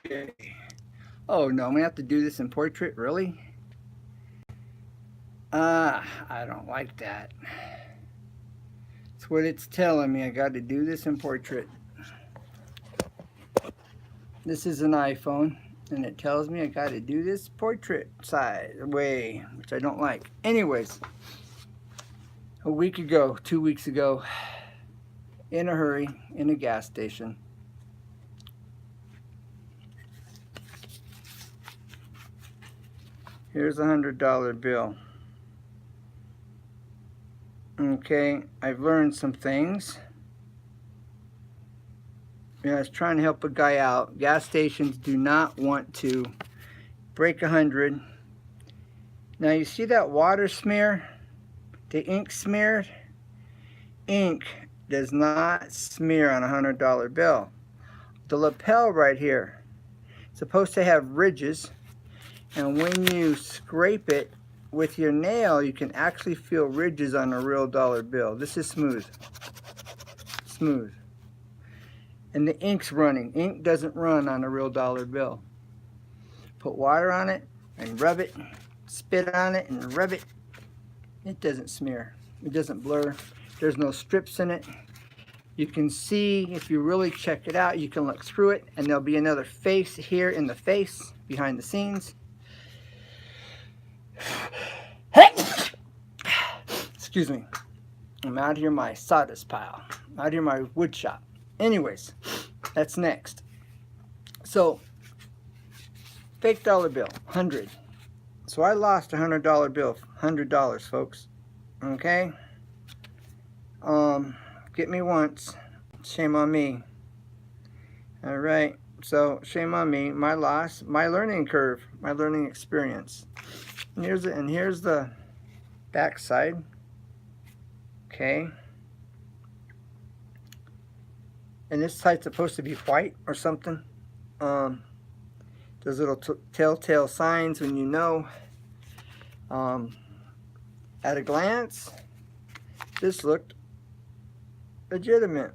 Okay. Oh no, I'm gonna have to do this in portrait, really? I don't like that. It's what it's telling me. I got to do this in portrait. This is an iPhone, and it tells me I got to do this portrait side way, which I don't like. Anyways, a week ago, 2 weeks ago, in a hurry, in a gas station. Here's $100 bill. Okay, I've learned some things. Yeah, I was trying to help a guy out. Gas stations do not want to break 100. Now you see that water smear? The ink smeared? Ink does not smear on a $100 bill. The lapel right here is supposed to have ridges, and when you scrape it with your nail, you can actually feel ridges on a real dollar bill. This is smooth. Smooth. And the ink's running. Ink doesn't run on a real dollar bill. Put water on it and rub it, spit on it and rub it. It doesn't smear. It doesn't blur. There's no strips in it. You can see, if you really check it out, you can look through it, and there'll be another face here in the face, behind the scenes. Excuse me. I'm out here my sawdust pile. Out here my wood shop. Anyways, that's next. So, fake dollar bill, 100. So I lost a $100 bill, $100, folks. Okay? Get me once. Shame on me. Alright, so shame on me. My loss, my learning curve, my learning experience. And here's the back side. Okay. And this side's supposed to be white or something. Those little telltale signs when you know. At a glance, this looked legitimate.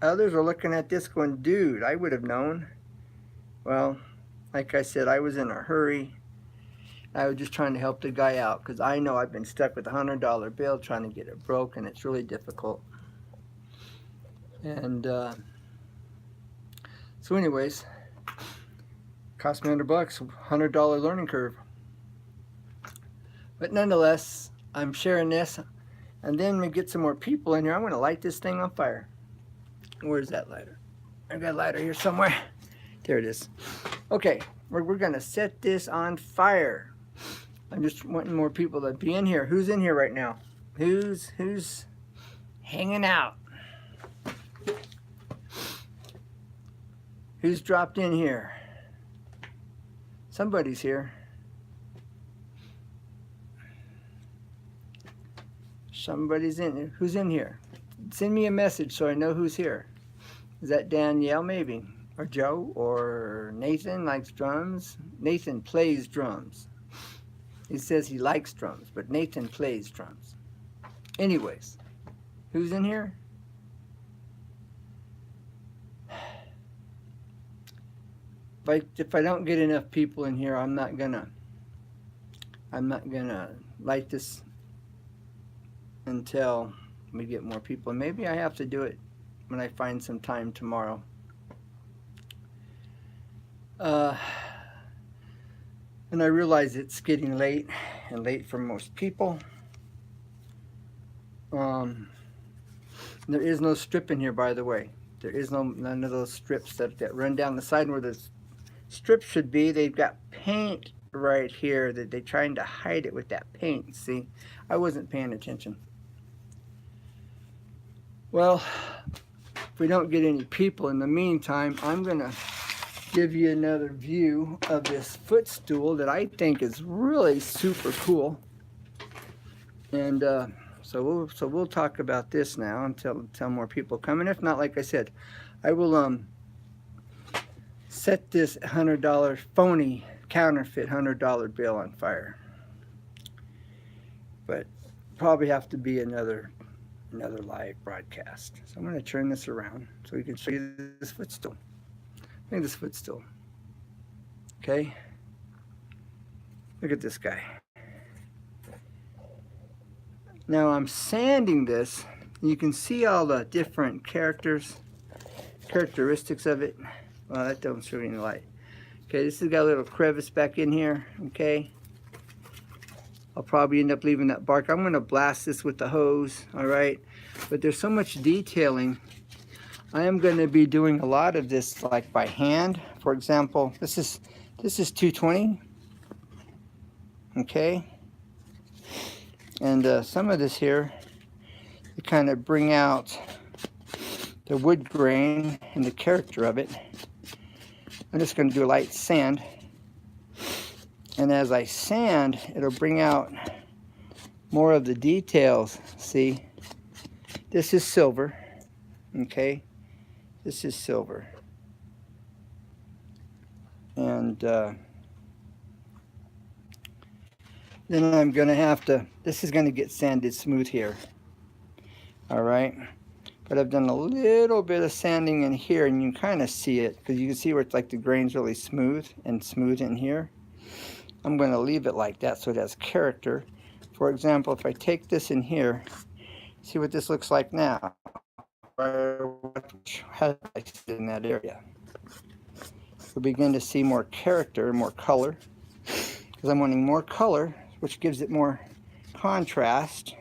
Others are looking at this going, dude, I would have known. Well, like I said, I was in a hurry. I was just trying to help the guy out because I know I've been stuck with a $100 bill trying to get it broke, and it's really difficult. And so anyways, cost me $100, $100 learning curve. But nonetheless, I'm sharing this, and then we get some more people in here. I'm going to light this thing on fire. Where's that lighter? I've got a lighter here somewhere. There it is. Okay, we're going to set this on fire. I'm just wanting more people to be in here. Who's in here right now? Who's hanging out? Who's dropped in here? Somebody's here. Somebody's in here. Who's in here? Send me a message so I know who's here. Is that Danielle maybe? Or Joe? Or Nathan likes drums? Nathan plays drums. He says he likes drums, but Nathan plays drums. Anyways, who's in here? If I don't get enough people in here, I'm not gonna light this until we get more people. Maybe I have to do it when I find some time tomorrow. And I realize it's getting late, and late for most people. There is no strip in here, by the way. There is none of those strips that run down the side where the strips should be. They've got paint right here that they're trying to hide it with that paint. See, I wasn't paying attention. Well, if we don't get any people in the meantime, I'm gonna give you another view of this footstool that I think is really super cool. And so we'll talk about this now until more people come. And if not, like I said, I will set this $100 phony counterfeit $100 bill on fire. But probably have to be another live broadcast. So I'm going to turn this around so we can show you this footstool. Look at this footstool. Okay. Look at this guy. Now I'm sanding this. You can see all the different characteristics of it. Well, that don't show any light. Okay, this has got a little crevice back in here. Okay. I'll probably end up leaving that bark. I'm going to blast this with the hose. All right. But there's so much detailing. I am going to be doing a lot of this like by hand. For example, this is 220. Okay. And some of this here, to kind of bring out the wood grain and the character of it. I'm just going to do a light sand. And as I sand, it'll bring out more of the details. See, this is silver. Okay, this is silver. And then I'm going to have to, this is going to get sanded smooth here. All right. But I've done a little bit of sanding in here, and you can kind of see it, because you can see where it's like the grain's really smooth in here. I'm going to leave it like that so it has character. For example, if I take this in here, see what this looks like now. Highlights in that area. We'll begin to see more character, more color, because I'm wanting more color, which gives it more contrast.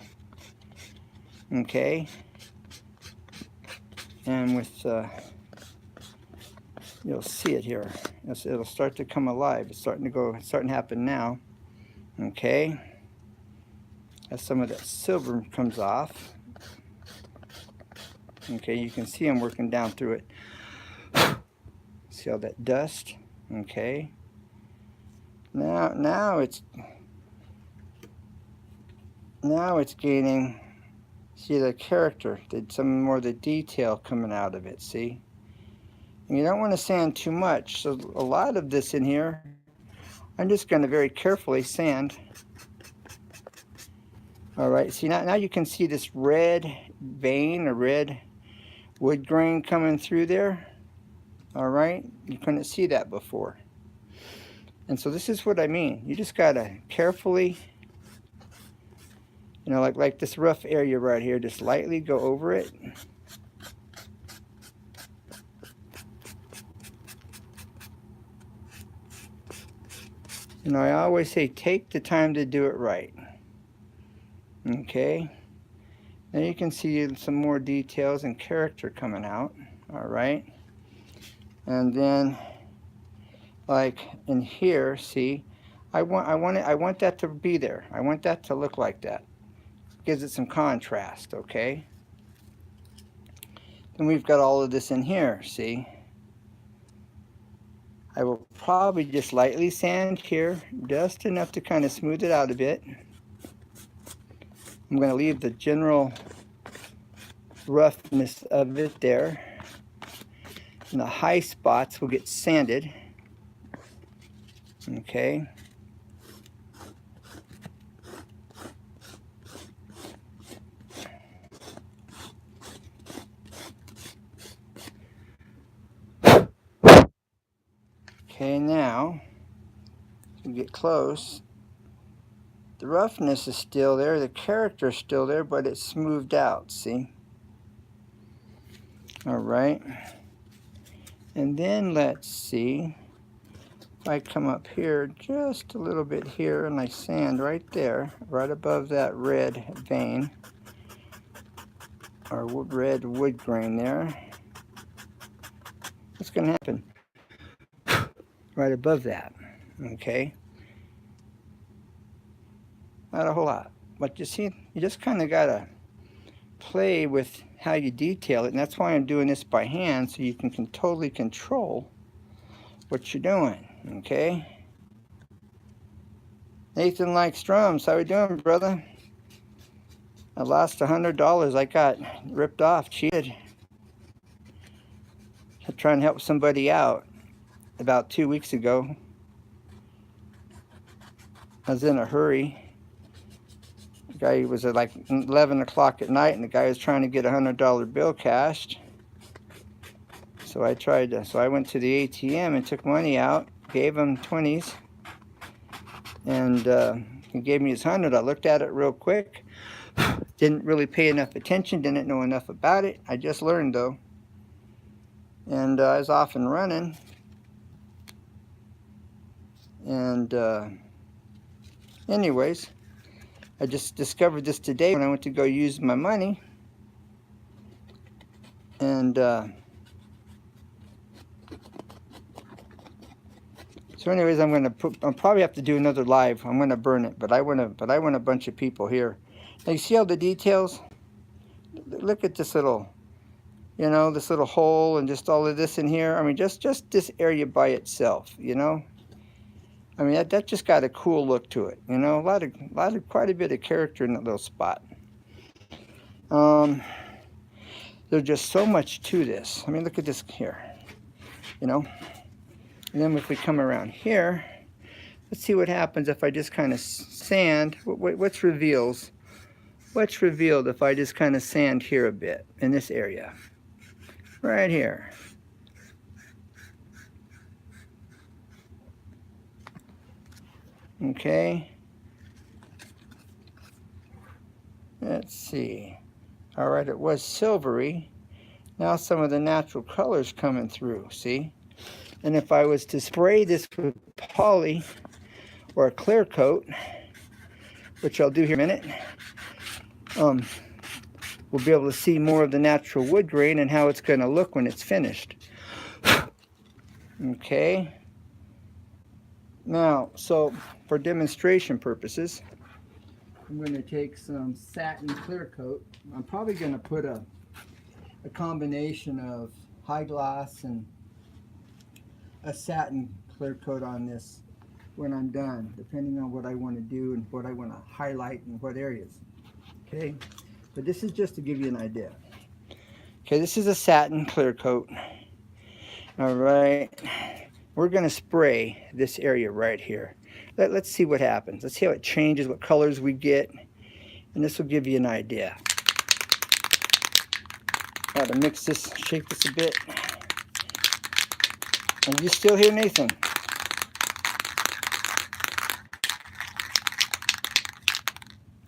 Okay. And with, you'll see it here. It'll start to come alive. It's starting to happen now. Okay. As some of that silver comes off. Okay, you can see I'm working down through it. See all that dust? Okay. Now it's gaining. See the character, some more of the detail coming out of it, see? And you don't want to sand too much, so a lot of this in here, I'm just going to very carefully sand. All right, see now you can see this red vein or red wood grain coming through there. All right, you couldn't see that before. And so this is what I mean. You just got to carefully, you know, like this rough area right here, just lightly go over it. You know, I always say take the time to do it right. Okay. Now you can see some more details and character coming out. All right. And then like in here, see, I want that to be there. I want that to look like that. Gives it some contrast, okay? Then we've got all of this in here, see? I will probably just lightly sand here, just enough to kind of smooth it out a bit. I'm going to leave the general roughness of it there. And the high spots will get sanded. Okay. Okay, now, to get close, the roughness is still there, the character is still there, but it's smoothed out, see? All right. And then let's see, if I come up here just a little bit here and I sand right there, right above that red vein, or red wood grain there, what's going to happen? Right above that, okay? Not a whole lot, but you see, you just kind of got to play with how you detail it, and that's why I'm doing this by hand, so you can totally control what you're doing, okay? Nathan likes drums. How we doing, brother? I lost $100. I got ripped off, cheated. I'm trying to help somebody out. About 2 weeks ago, I was in a hurry. The guy was at like 11 o'clock at night, and the guy was trying to get a $100 bill cashed. So So I went to the ATM and took money out, gave him 20s, and he gave me his 100. I looked at it real quick. Didn't really pay enough attention, didn't know enough about it. I just learned though. And I was off and running. And anyways, I just discovered this today when I went to go use my money. And so anyways, I'll probably have to do another live. I'm gonna burn it, but I want a bunch of people here. Now you see all the details? Look at this little, you know, this little hole and just all of this in here. I mean, just this area by itself, you know. I mean, that just got a cool look to it, you know. Quite a bit of character in that little spot. There's just so much to this. I mean, look at this here, you know. And then if we come around here, let's see what happens if I just kind of sand. What's revealed if I just kind of sand here a bit in this area, right here. Okay. Let's see. All right, it was silvery. Now some of the natural colors coming through, see? And if I was to spray this with poly or a clear coat, which I'll do here in a minute, we'll be able to see more of the natural wood grain and how it's going to look when it's finished. Okay. Now, so for demonstration purposes, I'm going to take some satin clear coat. I'm probably going to put a combination of high gloss and a satin clear coat on this when I'm done, depending on what I want to do and what I want to highlight in what areas. Okay, but this is just to give you an idea. Okay, this is a satin clear coat. All right, we're going to spray this area right here. Let's see what happens. Let's see how it changes, what colors we get, and this will give you an idea. Got to mix this, shake this a bit. And you still hear Nathan?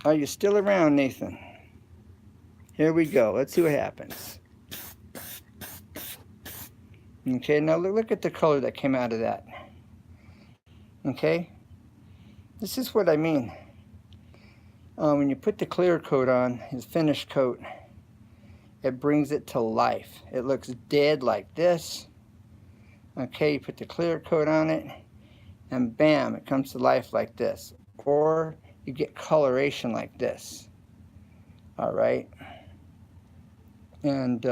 Are you still around, Nathan? Here we go. Let's see what happens. Okay, now look at the color that came out of that. Okay, this is what I mean. When you put the clear coat on, his finished coat, it brings it to life. It looks dead like this. Okay, you put the clear coat on it, and bam, it comes to life like this. Or you get coloration like this. All right. And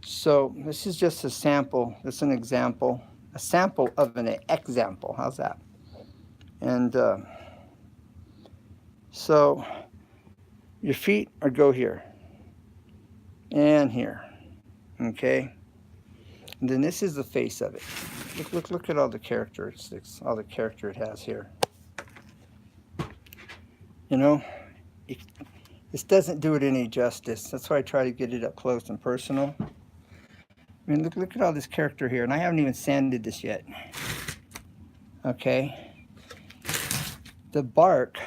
so this is just a sample. This is an example. A sample of an example. How's that? And so your feet are go here and here. Okay. And then this is the face of it. Look at all the characteristics, all the character it has here. You know, this doesn't do it any justice. That's why I try to get it up close and personal. I mean, look at all this character here, and I haven't even sanded this yet. Okay. The bark,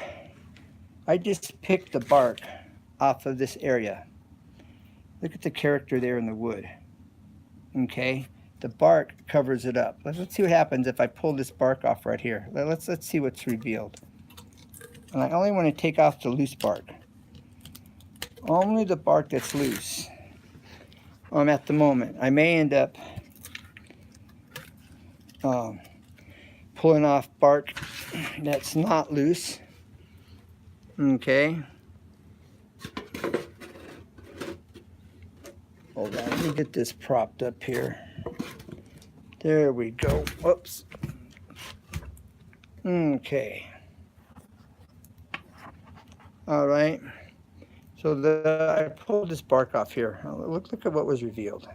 I just picked the bark off of this area. Look at the character there in the wood. Okay, the bark covers it up. Let's see what happens if I pull this bark off right here. Let's see what's revealed. And I only want to take off the loose bark. Only the bark that's loose. At the moment, I may end up pulling off bark that's not loose. Okay. Hold on, let me get this propped up here. There we go. Whoops. Okay. All right. So I pulled this bark off here. Look at what was revealed.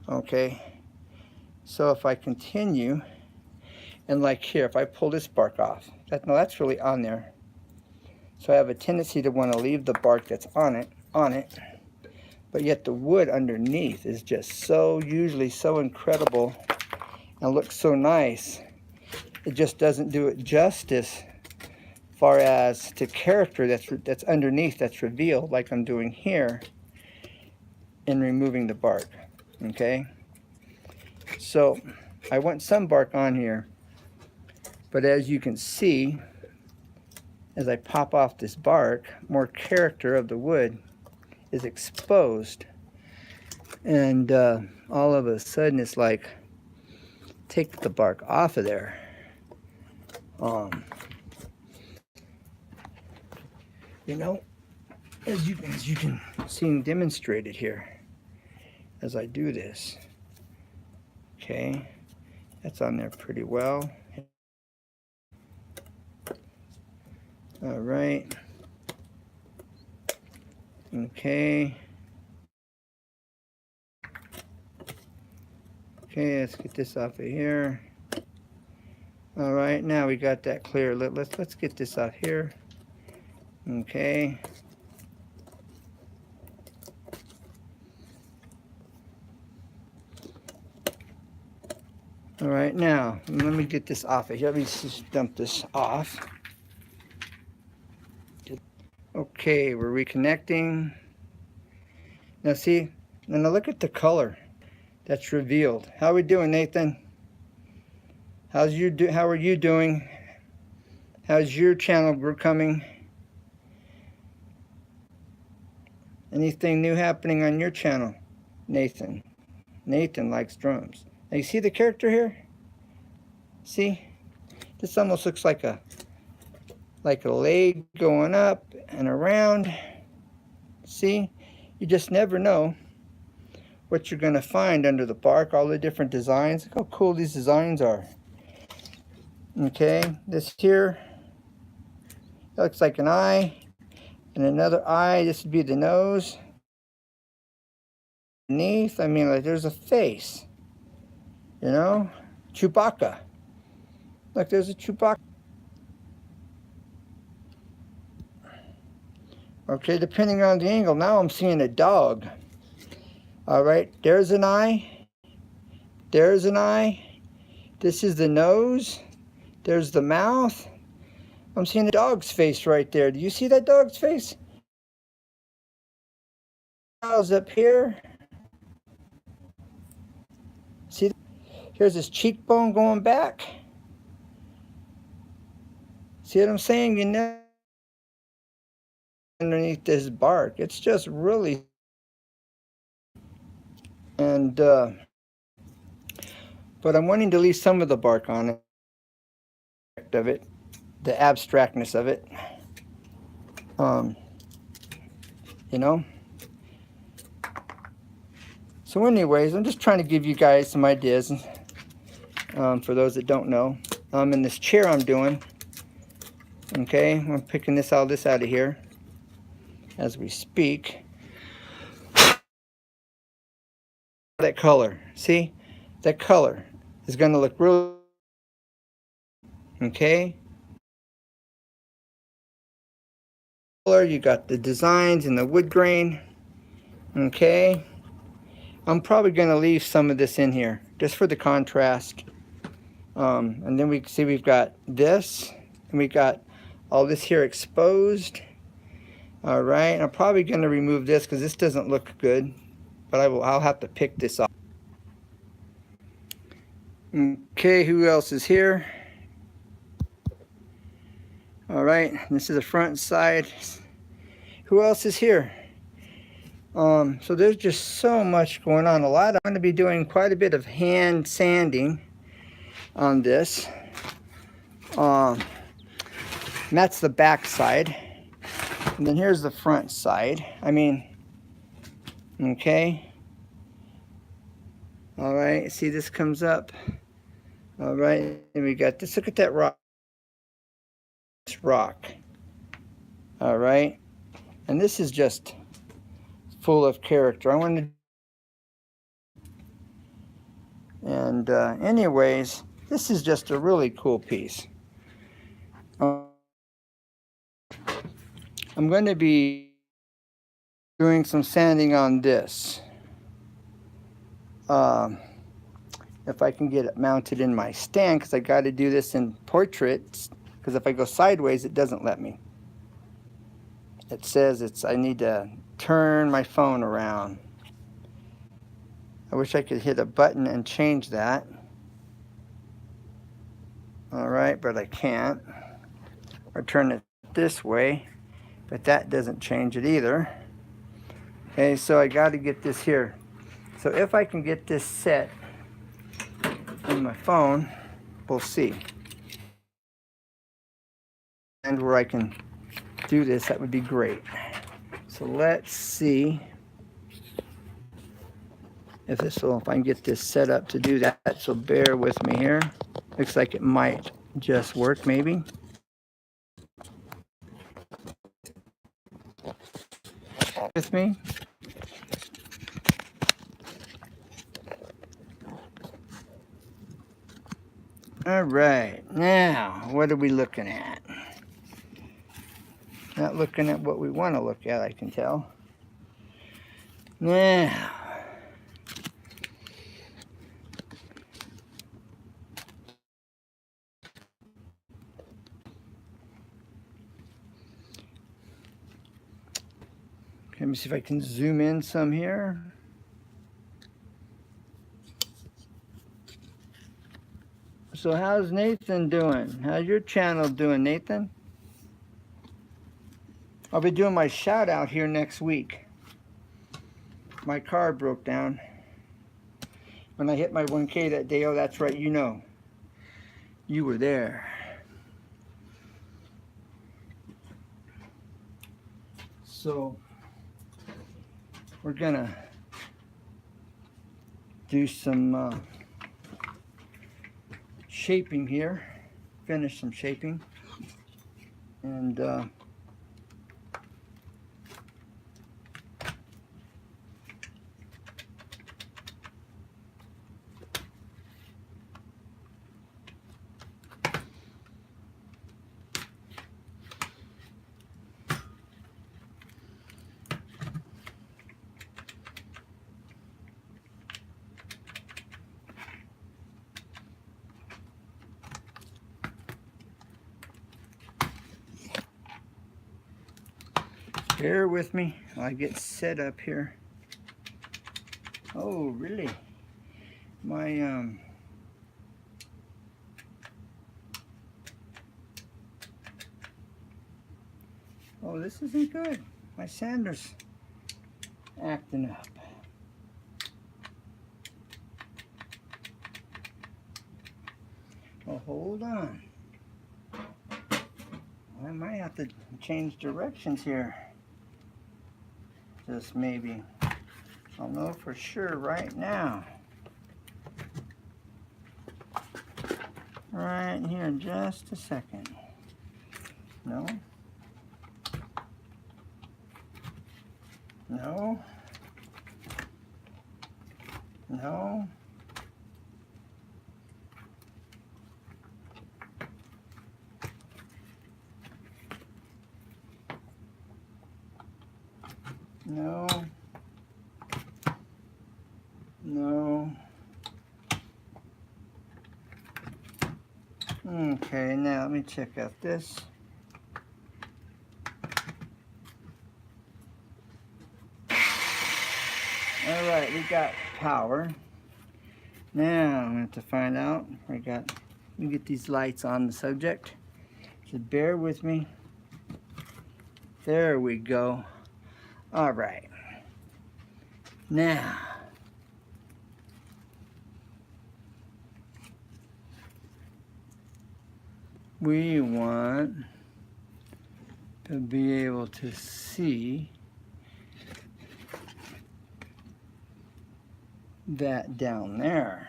Okay. So if I continue, and like here, if I pull this bark off, that's really on there. So I have a tendency to want to leave the bark that's on it. but yet the wood underneath is just so, usually so incredible and looks so nice. It just doesn't do it justice far as to character that's underneath, that's revealed, like I'm doing here in removing the bark. Okay, so I want some bark on here, but as you can see, as I pop off this bark, more character of the wood is exposed, and all of a sudden it's like, take the bark off of there. You know, as you can see demonstrated here as I do this. Okay, that's on there pretty well. All right. Okay. Okay, let's get this off of here. All right, now we got that clear. Let's get this off here. Okay. All right, now let me get this off of here. Let me just dump this off. Okay, we're reconnecting. Now see, now look at the color that's revealed. How are we doing, Nathan? How are you doing? How's your channel coming? Anything new happening on your channel, Nathan? Nathan likes drums. Now you see the character here? See? This almost looks like a leg going up and around. See? You just never know what you're going to find under the bark, all the different designs. Look how cool these designs are. Okay, this here looks like an eye, and another eye. This would be the nose. Beneath, I mean, like there's a face, you know? Chewbacca. Look, there's a Chewbacca. Okay, depending on the angle, now I'm seeing a dog. All right, there's an eye. There's an eye. This is the nose. There's the mouth. I'm seeing a dog's face right there. Do you see that dog's face? Eyes up here. See, here's his cheekbone going back. See what I'm saying? You know, underneath this bark, it's just really, and but I'm wanting to leave some of the bark on it, of it, the abstractness of it. You know. So anyways, I'm just trying to give you guys some ideas for those that don't know. In this chair I'm doing, okay, I'm picking all this out of here as we speak. That color, see? That color is going to look real, okay? You got the designs and the wood grain, okay? I'm probably going to leave some of this in here just for the contrast. And then we see we've got this, and we got all this here exposed. All right, I'm probably going to remove this because this doesn't look good, but I'll have to pick this off. Okay, who else is here? All right, this is the front side. Who else is here? So there's just so much going on. I'm going to be doing quite a bit of hand sanding on this. And that's the back side. And then here's the front side. I mean, okay. All right, see this comes up. All right, and we got this. Look at that rock. This rock. All right, and this is just full of character. I wanted, and anyways, this is just a really cool piece. I'm going to be doing some sanding on this. If I can get it mounted in my stand, because I got to do this in portraits, because if I go sideways it doesn't let me. It says I need to turn my phone around. I wish I could hit a button and change that. Alright, but I can't. Or turn it this way, but that doesn't change it either. Okay, so I got to get this here. So if I can get this set in my phone, we'll see. And where I can do this, that would be great. So let's see if I can get this set up to do that. So bear with me here. Looks like it might just work, maybe. With me. All right, now what are we looking at? Not looking at what we want to look at, I can tell. Now, let me see if I can zoom in some here. So how's Nathan doing? How's your channel doing, Nathan? I'll be doing my shout out here next week. My car broke down when I hit my 1K that day. Oh, that's right, you know. You were there. So we're gonna do some shaping here, finish some shaping, and bear with me while I get set up here. Oh, really? My oh, this isn't good. My sander's acting up. Oh, hold on. I might have to change directions here. Just maybe. I'll know for sure right now. Right here in just a second. No. No. No. No. No. Okay, now let me check out this. All right, we got power. Now I'm going to have to find out. Let me get these lights on the subject. So bear with me. There we go. All right. Now, we want to be able to see that down there.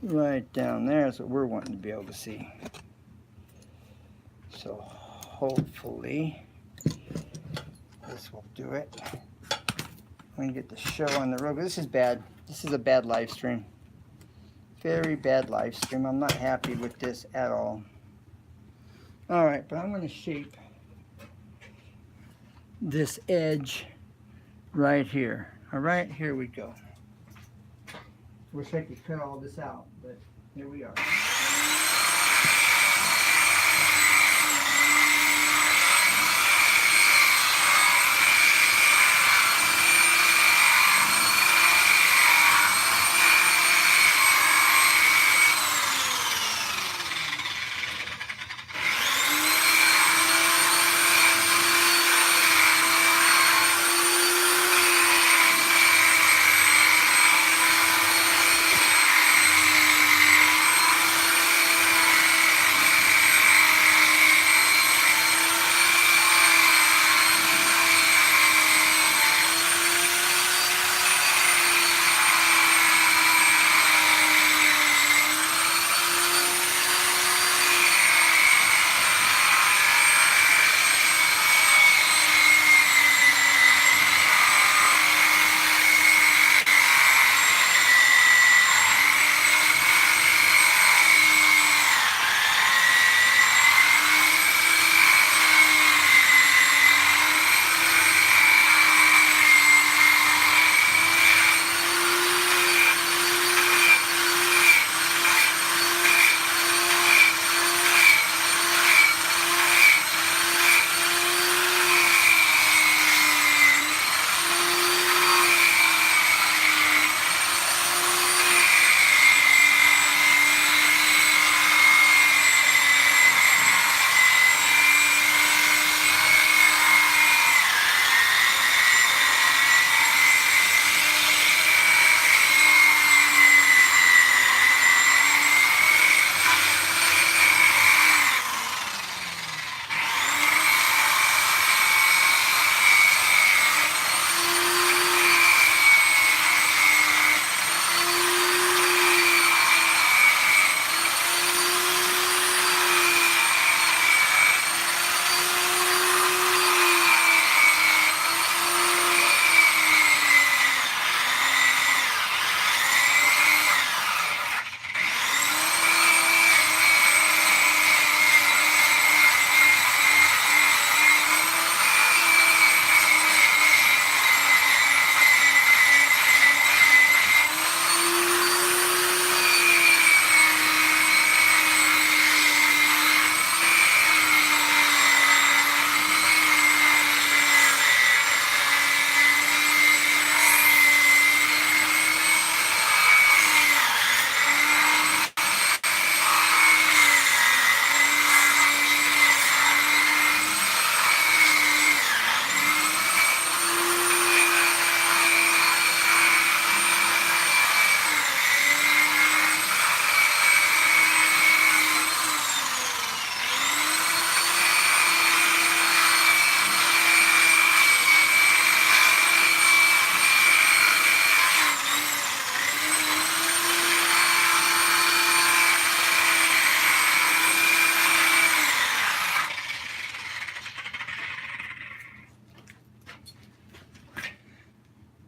Right down there is what we're wanting to be able to see. So hopefully this will do it. We can get the show on the road. This is bad. This is a bad live stream. Very bad live stream. I'm not happy with this at all. All right, but I'm going to shape this edge right here. All right, here we go. Wish I could cut all this out, but here we are.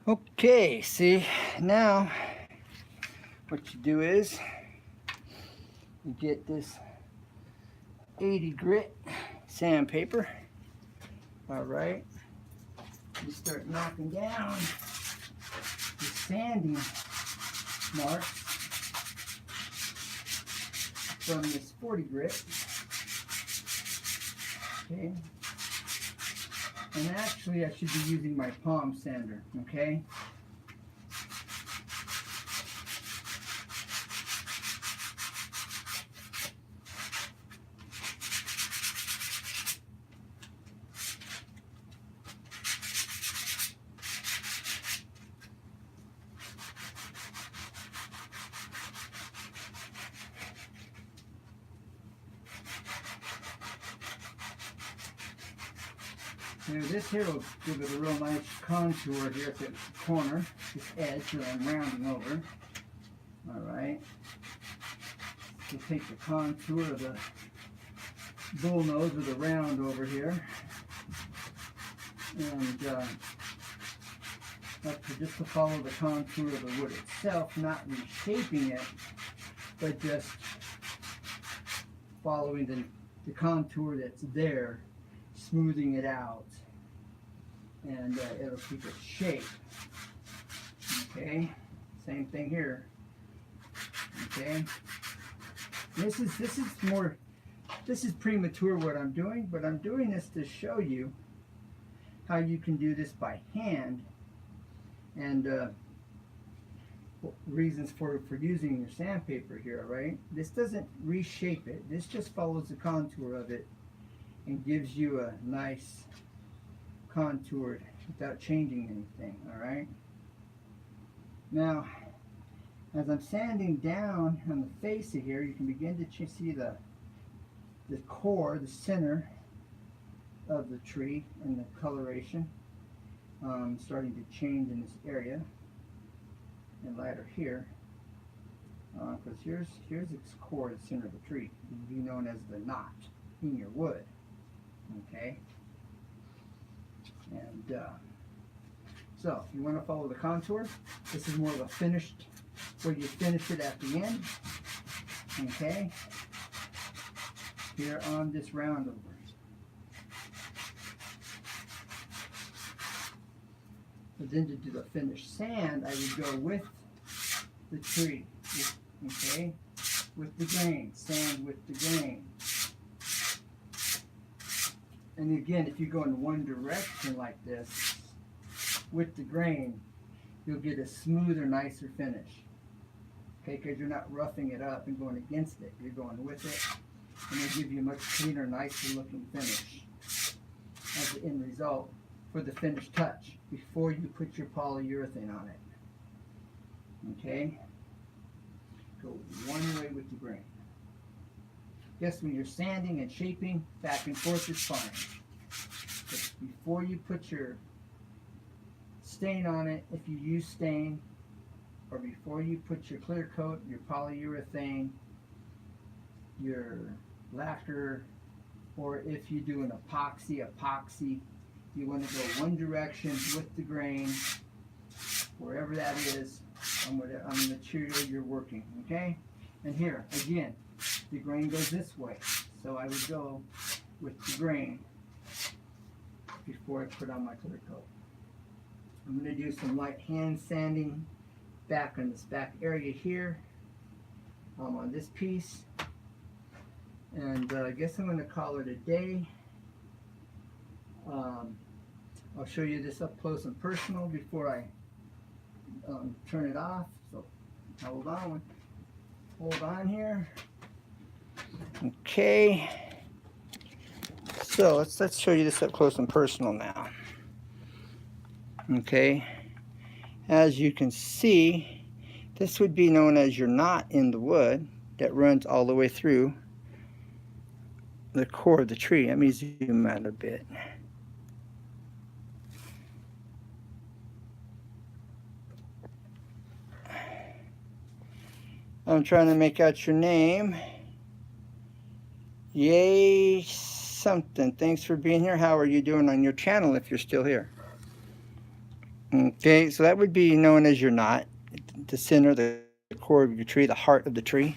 Okay, see, now what you do is you get this 80 grit sandpaper. All right, you start knocking down the sanding marks from this 40 grit. Okay. And actually, I should be using my palm sander, okay? Now this here will give it a real nice contour here at the corner, this edge that I'm rounding over. Alright. So take the contour of the bull nose or the round over here. And just to follow the contour of the wood itself, not reshaping it, but just following the contour that's there, smoothing it out, and it'll keep its shape. Okay, same thing here. Okay, this is premature what I'm doing, but I'm doing this to show you how you can do this by hand, and reasons for using your sandpaper here, right? This doesn't reshape it. This just follows the contour of it and gives you a nice contoured without changing anything, all right? Now, as I'm sanding down on the face of here, you can begin to see the core, the center of the tree and the coloration starting to change in this area and lighter here, because here's its core, the center of the tree, be known as the knot in your wood. Okay, and so if you want to follow the contour, this is more of a finished, where you finish it at the end. Okay, here on this round over. But then to do the finished sand, I would go with the tree, okay, with the grain, sand with the grain. And again, if you go in one direction like this, with the grain, you'll get a smoother, nicer finish. Okay, because you're not roughing it up and going against it. You're going with it, and it'll give you a much cleaner, nicer looking finish as the end result for the finished touch before you put your polyurethane on it. Okay? Go one way with the grain. Yes, when you're sanding and shaping, back and forth is fine. But before you put your stain on it, if you use stain, or before you put your clear coat, your polyurethane, your lacquer, or if you do an epoxy, you want to go one direction with the grain, wherever that is, on the material you're working, okay? And here, again, the grain goes this way, so I would go with the grain before I put on my clear coat. I'm going to do some light hand sanding back on this back area here, on this piece, and I guess I'm going to call it a day. I'll show you this up close and personal before I turn it off. So hold on here. Okay. So let's show you this up close and personal now. Okay. As you can see, this would be known as your knot in the wood that runs all the way through the core of the tree. Let me zoom out a bit. I'm trying to make out your name. Yay something. Thanks for being here. How are you doing on your channel if you're still here? Okay, so that would be known as your knot, the center, the core of your tree, the heart of the tree.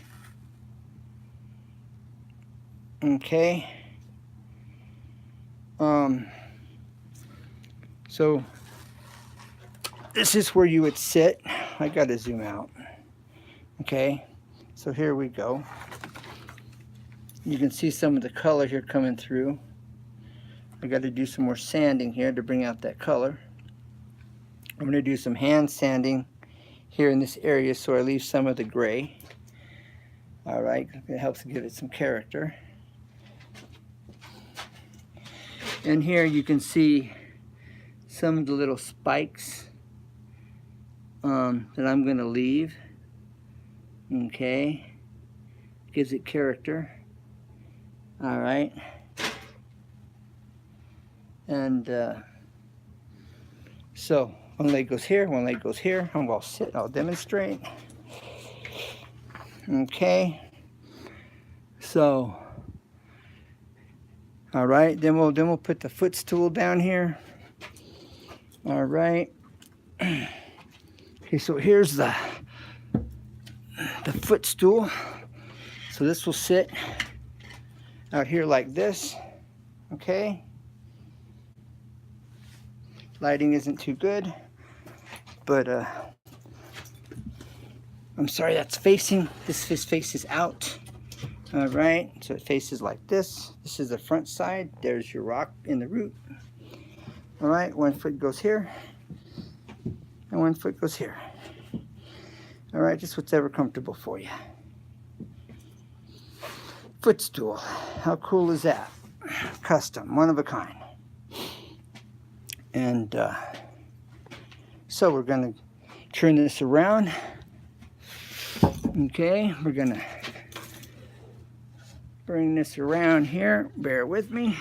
Okay. So this is where you would sit. I gotta zoom out. Okay, so here we go. You can see some of the color here coming through. I got to do some more sanding here to bring out that color. I'm going to do some hand sanding here in this area so I leave some of the gray. Alright, it helps give it some character. And here you can see some of the little spikes that I'm going to leave. Okay, gives it character. All right, and so one leg goes here, one leg goes here. I'm going to sit. I'll demonstrate. Okay, so all right, then we'll put the footstool down here. All right. Okay, so here's the footstool. So this will sit out here like this. Okay. Lighting isn't too good, but I'm sorry, that's facing, this faces out. All right, so it faces like this. This is the front side. There's your rock in the root. All right, 1 foot goes here, and 1 foot goes here. All right, just whatever comfortable for you. Footstool, how cool is that? Custom, one of a kind. And so we're gonna turn this around. Okay, we're gonna bring this around here. Bear with me.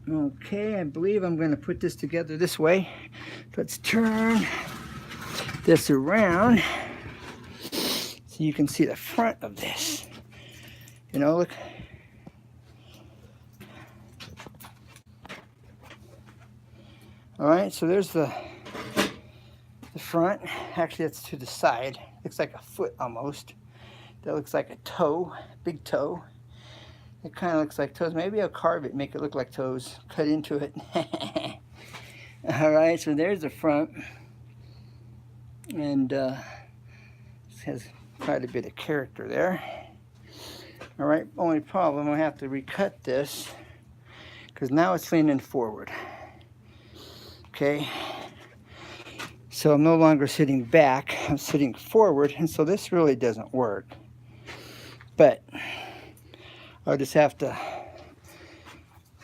Okay, I believe I'm gonna put this together this way. Let's turn this around so you can see the front of this. You know, look. All right, so there's the front. Actually, that's to the side. Looks like a foot almost. That looks like a toe, big toe. It kind of looks like toes. Maybe I'll carve it, make it look like toes, cut into it. All right, so there's the front. And it has quite a bit of character there. All right, only problem, I have to recut this because now it's leaning forward. Okay, so I'm no longer sitting back, I'm sitting forward, and so this really doesn't work. But I'll just have to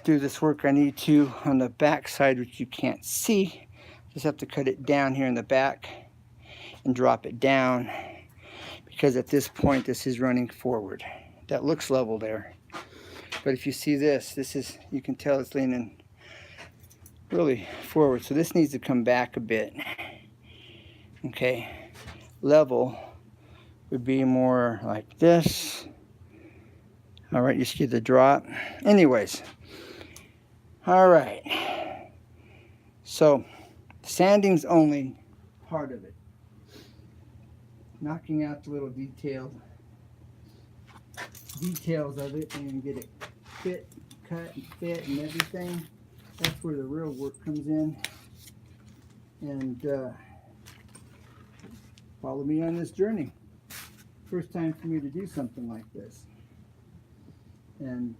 do this work I need to on the back side, which you can't see. Just have to cut it down here in the back and drop it down, because at this point this is running forward. That looks level there, but if you see this is, you can tell it's leaning really forward, so this needs to come back a bit. Okay, level would be more like this. All right, you see the drop. Anyways, all right, so sanding's only part of it. Knocking out the little details of it and get it fit, cut and fit and everything. That's where the real work comes in. And follow me on this journey. First time for me to do something like this. And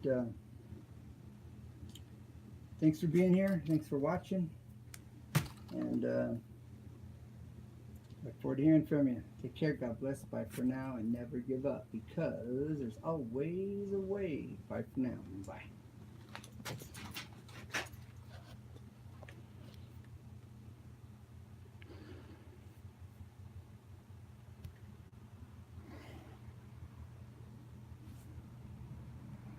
thanks for being here. Thanks for watching. And look forward to hearing from you. Take care. God bless. Bye for now. And never give up, because there's always a way. Bye for now. Bye.